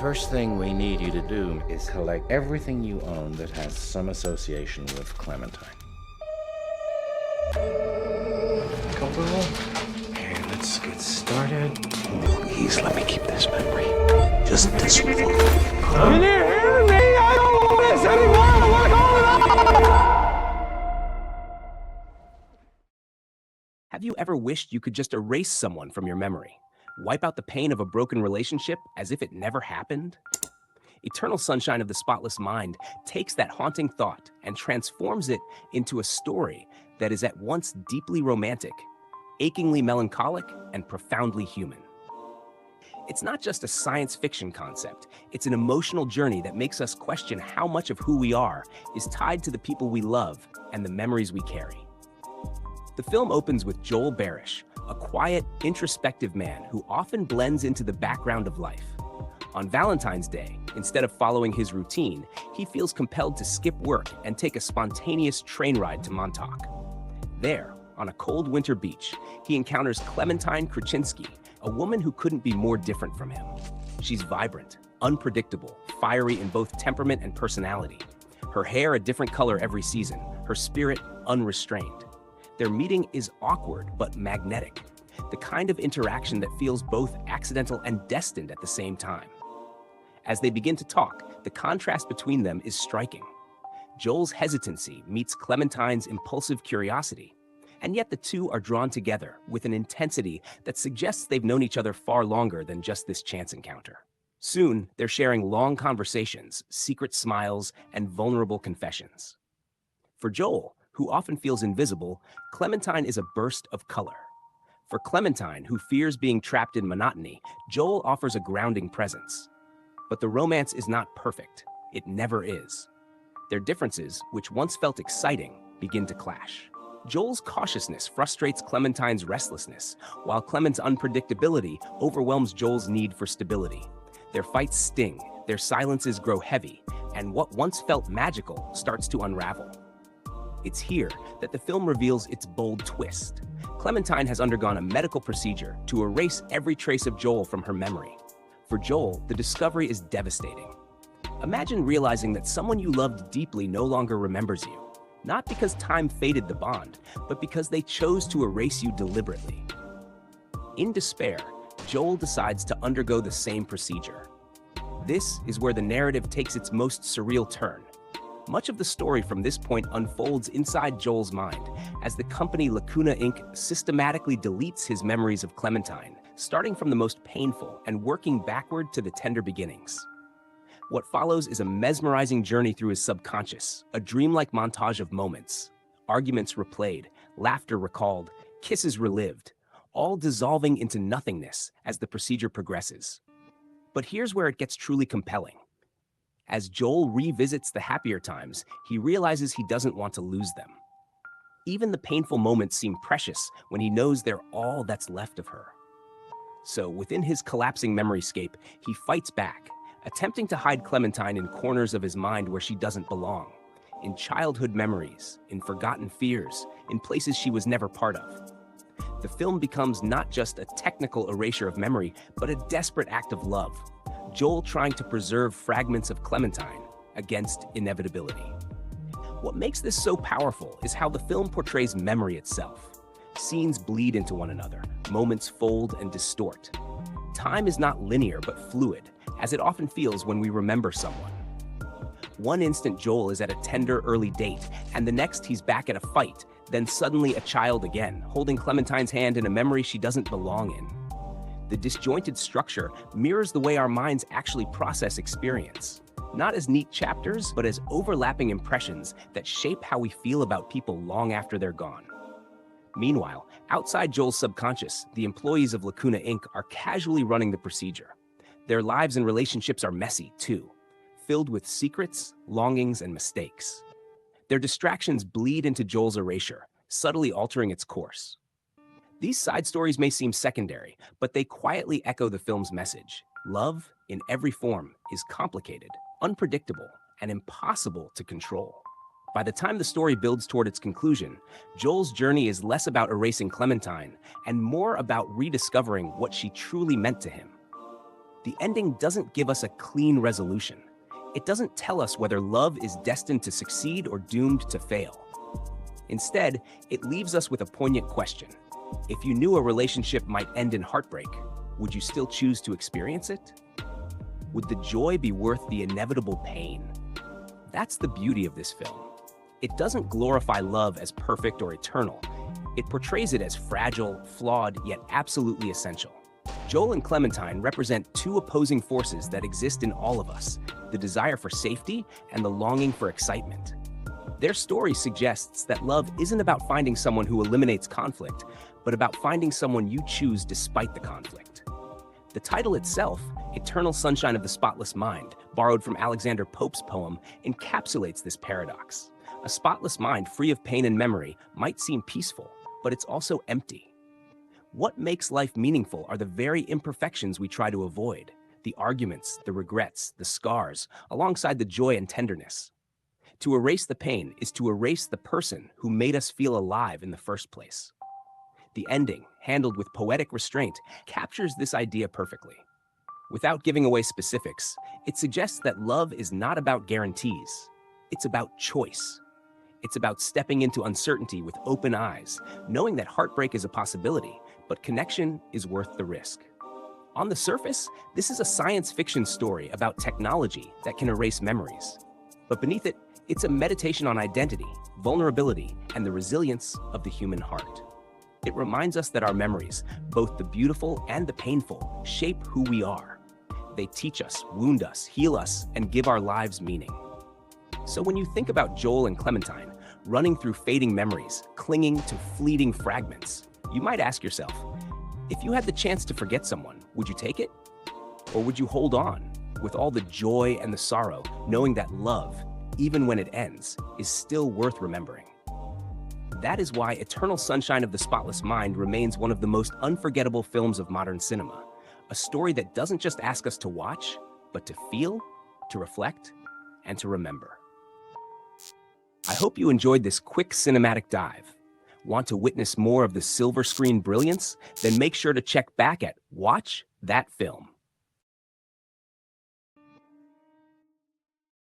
first thing we need you to do is collect everything you own that has some association with Clementine. Comfortable? Okay, let's get started. Please let me keep this memory. Just this one. Can you hear me? I don't want this anymore. I want to go on. Have you ever wished you could just erase someone from your memory? Wipe out the pain of a broken relationship as if it never happened? Eternal Sunshine of the Spotless Mind takes that haunting thought and transforms it into a story that is at once deeply romantic, achingly melancholic, and profoundly human. It's not just a science fiction concept, it's an emotional journey that makes us question how much of who we are is tied to the people we love and the memories we carry. The film opens with Joel Barish, a quiet, introspective man who often blends into the background of life. On Valentine's Day, instead of following his routine, he feels compelled to skip work and take a spontaneous train ride to Montauk. There, on a cold winter beach, he encounters Clementine Krasinski, a woman who couldn't be more different from him. She's vibrant, unpredictable, fiery in both temperament and personality. Her hair a different color every season, her spirit unrestrained. Their meeting is awkward but magnetic, the kind of interaction that feels both accidental and destined at the same time. As they begin to talk, the contrast between them is striking. Joel's hesitancy meets Clementine's impulsive curiosity, and yet the two are drawn together with an intensity that suggests they've known each other far longer than just this chance encounter. Soon, they're sharing long conversations, secret smiles, and vulnerable confessions. For Joel, who often feels invisible, Clementine is a burst of color. For Clementine, who fears being trapped in monotony, Joel offers a grounding presence. But the romance is not perfect. It never is. Their differences, which once felt exciting, begin to clash. Joel's cautiousness frustrates Clementine's restlessness, while Clement's unpredictability overwhelms Joel's need for stability. Their fights sting, their silences grow heavy, and what once felt magical starts to unravel. It's here that the film reveals its bold twist. Clementine has undergone a medical procedure to erase every trace of Joel from her memory. For Joel, the discovery is devastating. Imagine realizing that someone you loved deeply no longer remembers you, not because time faded the bond, but because they chose to erase you deliberately. In despair, Joel decides to undergo the same procedure. This is where the narrative takes its most surreal turn. Much of the story from this point unfolds inside Joel's mind, as the company Lacuna Inc. systematically deletes his memories of Clementine, starting from the most painful and working backward to the tender beginnings. What follows is a mesmerizing journey through his subconscious, a dreamlike montage of moments, arguments replayed, laughter recalled, kisses relived, all dissolving into nothingness as the procedure progresses. But here's where it gets truly compelling. As Joel revisits the happier times, he realizes he doesn't want to lose them. Even the painful moments seem precious when he knows they're all that's left of her. So, within his collapsing memoryscape, he fights back, attempting to hide Clementine in corners of his mind where she doesn't belong, in childhood memories, in forgotten fears, in places she was never part of. The film becomes not just a technical erasure of memory, but a desperate act of love. Joel trying to preserve fragments of Clementine against inevitability. What makes this so powerful is how the film portrays memory itself. Scenes bleed into one another, moments fold and distort. Time is not linear but fluid, as it often feels when we remember someone. One instant Joel is at a tender early date, and the next he's back at a fight, then suddenly a child again, holding Clementine's hand in a memory she doesn't belong in. The disjointed structure mirrors the way our minds actually process experience, not as neat chapters, but as overlapping impressions that shape how we feel about people long after they're gone. Meanwhile, outside Joel's subconscious, the employees of Lacuna Inc. are casually running the procedure. Their lives and relationships are messy, too, filled with secrets, longings, and mistakes. Their distractions bleed into Joel's erasure, subtly altering its course. These side stories may seem secondary, but they quietly echo the film's message. Love, in every form, is complicated, unpredictable, and impossible to control. By the time the story builds toward its conclusion, Joel's journey is less about erasing Clementine and more about rediscovering what she truly meant to him. The ending doesn't give us a clean resolution. It doesn't tell us whether love is destined to succeed or doomed to fail. Instead, it leaves us with a poignant question. If you knew a relationship might end in heartbreak, would you still choose to experience it? Would the joy be worth the inevitable pain? That's the beauty of this film. It doesn't glorify love as perfect or eternal. It portrays it as fragile, flawed, yet absolutely essential. Joel and Clementine represent two opposing forces that exist in all of us, the desire for safety and the longing for excitement. Their story suggests that love isn't about finding someone who eliminates conflict, but about finding someone you choose despite the conflict. The title itself, Eternal Sunshine of the Spotless Mind, borrowed from Alexander Pope's poem, encapsulates this paradox. A spotless mind free of pain and memory might seem peaceful, but it's also empty. What makes life meaningful are the very imperfections we try to avoid, the arguments, the regrets, the scars, alongside the joy and tenderness. To erase the pain is to erase the person who made us feel alive in the first place. The ending, handled with poetic restraint, captures this idea perfectly. Without giving away specifics, it suggests that love is not about guarantees. It's about choice. It's about stepping into uncertainty with open eyes, knowing that heartbreak is a possibility, but connection is worth the risk. On the surface, this is a science fiction story about technology that can erase memories. But beneath it, it's a meditation on identity, vulnerability, and the resilience of the human heart. It reminds us that our memories, both the beautiful and the painful, shape who we are. They teach us, wound us, heal us, and give our lives meaning. So when you think about Joel and Clementine, running through fading memories, clinging to fleeting fragments, you might ask yourself, if you had the chance to forget someone, would you take it? Or would you hold on, with all the joy and the sorrow, knowing that love, even when it ends, is still worth remembering? That is why Eternal Sunshine of the Spotless Mind remains one of the most unforgettable films of modern cinema, a story that doesn't just ask us to watch, but to feel, to reflect, and to remember. I hope you enjoyed this quick cinematic dive. Want to witness more of the silver screen brilliance? Then make sure to check back at Watch That Film.